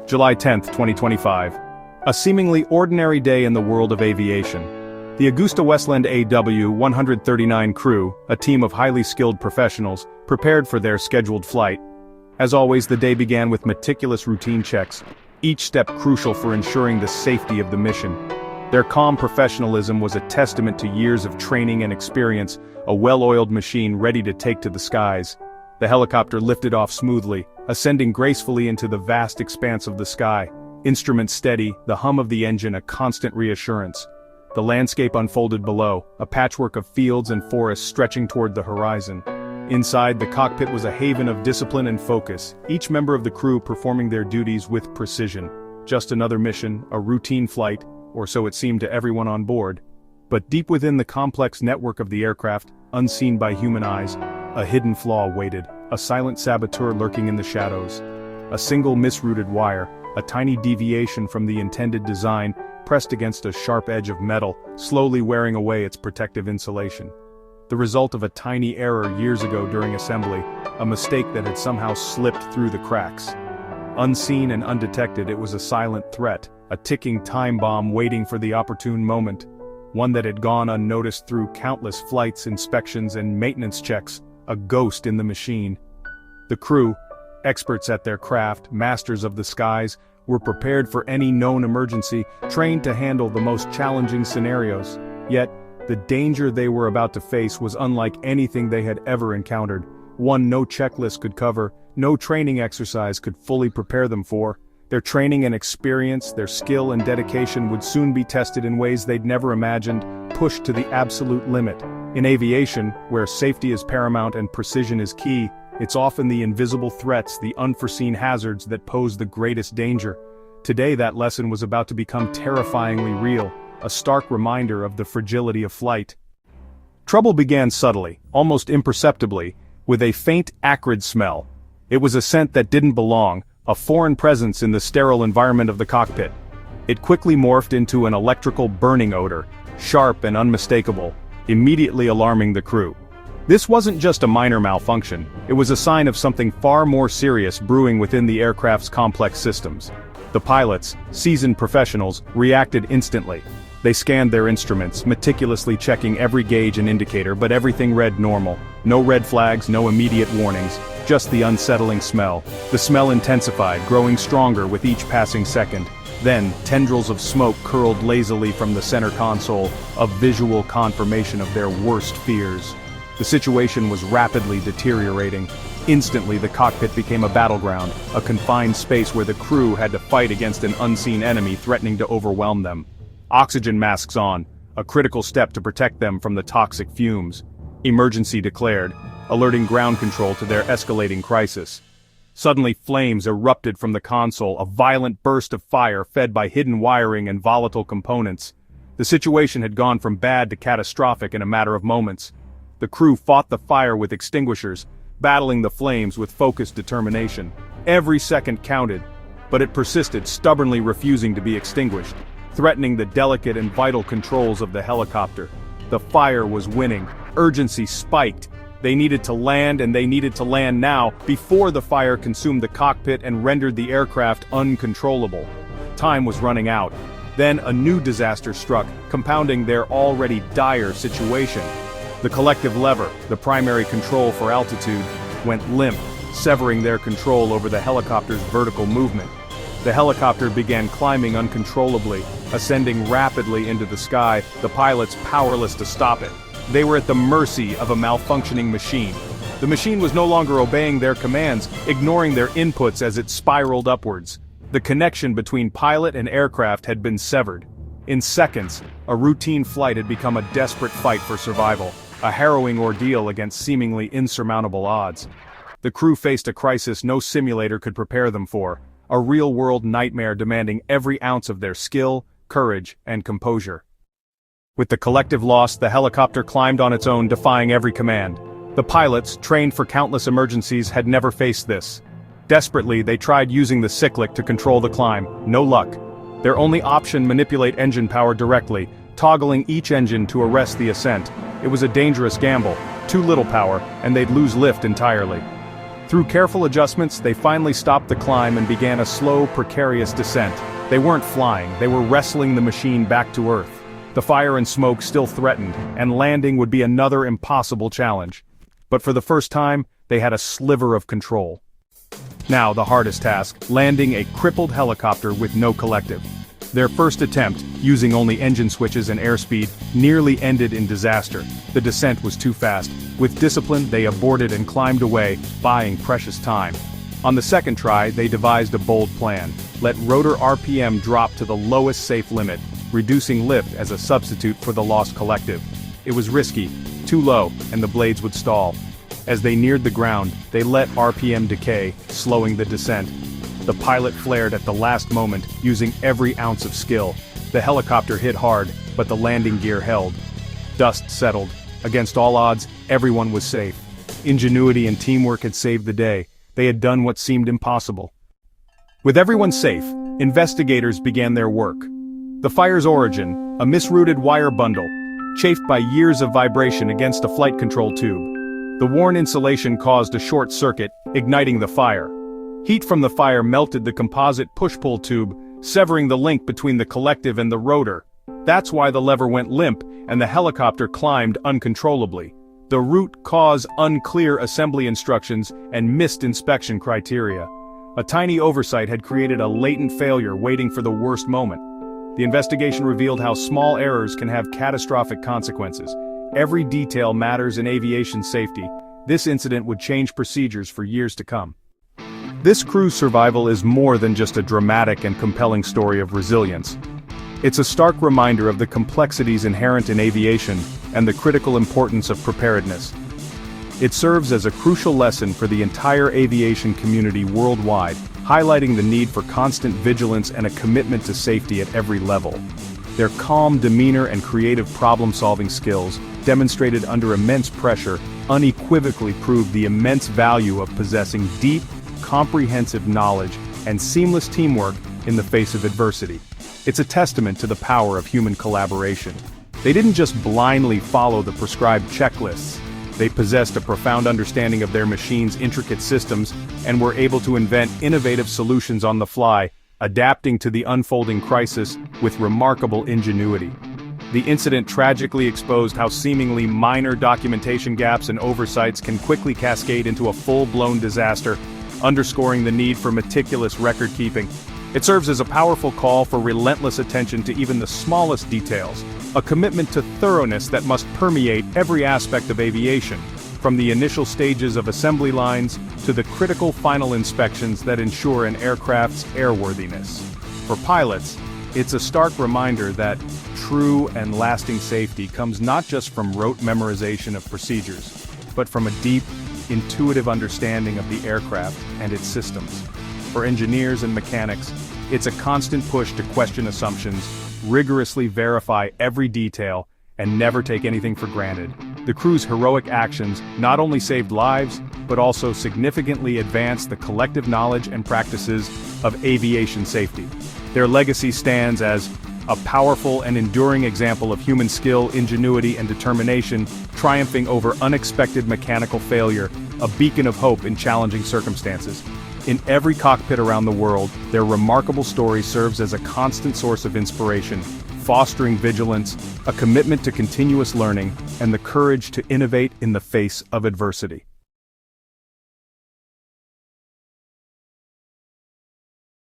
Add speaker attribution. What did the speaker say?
Speaker 1: July 10, 2025. A seemingly ordinary day in the world of aviation. The Augusta-Westland AW139 crew, a team of highly skilled professionals, prepared for their scheduled flight. As always, the day began with meticulous routine checks, each step crucial for ensuring the safety of the mission. Their calm professionalism was a testament to years of training and experience, a well-oiled machine ready to take to the skies. The helicopter lifted off smoothly, ascending gracefully into the vast expanse of the sky. Instruments steady, the hum of the engine a constant reassurance. The landscape unfolded below, a patchwork of fields and forests stretching toward the horizon. Inside, the cockpit was a haven of discipline and focus, each member of the crew performing their duties with precision. Just another mission, a routine flight, or so it seemed to everyone on board. But deep within the complex network of the aircraft, unseen by human eyes, a hidden flaw waited, a silent saboteur lurking in the shadows. A single misrouted wire, a tiny deviation from the intended design, pressed against a sharp edge of metal, slowly wearing away its protective insulation. The result of a tiny error years ago during assembly, a mistake that had somehow slipped through the cracks. Unseen and undetected, it was a silent threat, a ticking time bomb waiting for the opportune moment. One that had gone unnoticed through countless flights, inspections, and maintenance checks, a ghost in the machine. The crew, experts at their craft, masters of the skies, were prepared for any known emergency, trained to handle the most challenging scenarios. Yet, the danger they were about to face was unlike anything they had ever encountered, one no checklist could cover, no training exercise could fully prepare them for. Their training and experience, their skill and dedication would soon be tested in ways they'd never imagined, pushed to the absolute limit. In aviation, where safety is paramount and precision is key, it's often the invisible threats, the unforeseen hazards that pose the greatest danger. Today that lesson was about to become terrifyingly real, a stark reminder of the fragility of flight. Trouble began subtly, almost imperceptibly, with a faint acrid smell. It was a scent that didn't belong, a foreign presence in the sterile environment of the cockpit. It quickly morphed into an electrical burning odor, sharp and unmistakable, immediately alarming the crew. This wasn't just a minor malfunction, it was a sign of something far more serious brewing within the aircraft's complex systems. The pilots, seasoned professionals, reacted instantly. They scanned their instruments, meticulously checking every gauge and indicator, but everything read normal. No red flags, no immediate warnings, just the unsettling smell. The smell intensified, growing stronger with each passing second. Then, tendrils of smoke curled lazily from the center console, a visual confirmation of their worst fears. The situation was rapidly deteriorating. Instantly, the cockpit became a battleground, a confined space where the crew had to fight against an unseen enemy threatening to overwhelm them. Oxygen masks on, a critical step to protect them from the toxic fumes. Emergency declared, alerting ground control to their escalating crisis. Suddenly, flames erupted from the console, a violent burst of fire fed by hidden wiring and volatile components. The situation had gone from bad to catastrophic in a matter of moments. The crew fought the fire with extinguishers, battling the flames with focused determination. Every second counted, but it persisted, stubbornly refusing to be extinguished, threatening the delicate and vital controls of the helicopter. The fire was winning. Urgency spiked. They needed to land, and they needed to land now, before the fire consumed the cockpit and rendered the aircraft uncontrollable. Time was running out. Then a new disaster struck, compounding their already dire situation. The collective lever, the primary control for altitude, went limp, severing their control over the helicopter's vertical movement. The helicopter began climbing uncontrollably, ascending rapidly into the sky, the pilots powerless to stop it. They were at the mercy of a malfunctioning machine. The machine was no longer obeying their commands, ignoring their inputs as it spiraled upwards. The connection between pilot and aircraft had been severed. In seconds, a routine flight had become a desperate fight for survival, a harrowing ordeal against seemingly insurmountable odds. The crew faced a crisis no simulator could prepare them for, a real-world nightmare demanding every ounce of their skill, courage, and composure. With the collective loss, the helicopter climbed on its own, defying every command. The pilots, trained for countless emergencies, had never faced this. Desperately, they tried using the cyclic to control the climb. No luck. Their only option: manipulate engine power directly, toggling each engine to arrest the ascent. It was a dangerous gamble. Too little power, and they'd lose lift entirely. Through careful adjustments, they finally stopped the climb and began a slow, precarious descent. They weren't flying, they were wrestling the machine back to Earth. The fire and smoke still threatened, and landing would be another impossible challenge. But for the first time, they had a sliver of control. Now the hardest task, landing a crippled helicopter with no collective. Their first attempt, using only engine switches and airspeed, nearly ended in disaster. The descent was too fast. With discipline, they aborted and climbed away, buying precious time. On the second try, they devised a bold plan. Let rotor RPM drop to the lowest safe limit, reducing lift as a substitute for the lost collective. It was risky, too low, and the blades would stall. As they neared the ground, they let RPM decay, slowing the descent. The pilot flared at the last moment, using every ounce of skill. The helicopter hit hard, but the landing gear held. Dust settled. Against all odds, everyone was safe. Ingenuity and teamwork had saved the day. They had done what seemed impossible. With everyone safe, investigators began their work. The fire's origin, a misrouted wire bundle, chafed by years of vibration against a flight control tube. The worn insulation caused a short circuit, igniting the fire. Heat from the fire melted the composite push-pull tube, severing the link between the collective and the rotor. That's why the lever went limp, and the helicopter climbed uncontrollably. The root cause unclear assembly instructions and missed inspection criteria. A tiny oversight had created a latent failure waiting for the worst moment. The investigation revealed how small errors can have catastrophic consequences. Every detail matters in aviation safety. This incident would change procedures for years to come. This crew's survival is more than just a dramatic and compelling story of resilience. It's a stark reminder of the complexities inherent in aviation and the critical importance of preparedness. It serves as a crucial lesson for the entire aviation community worldwide, highlighting the need for constant vigilance and a commitment to safety at every level. Their calm demeanor and creative problem-solving skills, demonstrated under immense pressure, unequivocally prove the immense value of possessing deep, comprehensive knowledge and seamless teamwork in the face of adversity. It's a testament to the power of human collaboration. They didn't just blindly follow the prescribed checklists. They possessed a profound understanding of their machine's intricate systems and were able to invent innovative solutions on the fly, adapting to the unfolding crisis with remarkable ingenuity. The incident tragically exposed how seemingly minor documentation gaps and oversights can quickly cascade into a full-blown disaster, underscoring the need for meticulous record-keeping. It serves as a powerful call for relentless attention to even the smallest details, a commitment to thoroughness that must permeate every aspect of aviation, from the initial stages of assembly lines to the critical final inspections that ensure an aircraft's airworthiness. For pilots, it's a stark reminder that true and lasting safety comes not just from rote memorization of procedures, but from a deep, intuitive understanding of the aircraft and its systems. For engineers and mechanics, it's a constant push to question assumptions, rigorously verify every detail, and never take anything for granted. The crew's heroic actions not only saved lives, but also significantly advanced the collective knowledge and practices of aviation safety. Their legacy stands as a powerful and enduring example of human skill, ingenuity, and determination, triumphing over unexpected mechanical failure, a beacon of hope in challenging circumstances. In every cockpit around the world, their remarkable story serves as a constant source of inspiration, fostering vigilance, a commitment to continuous learning, and the courage to innovate in the face of adversity.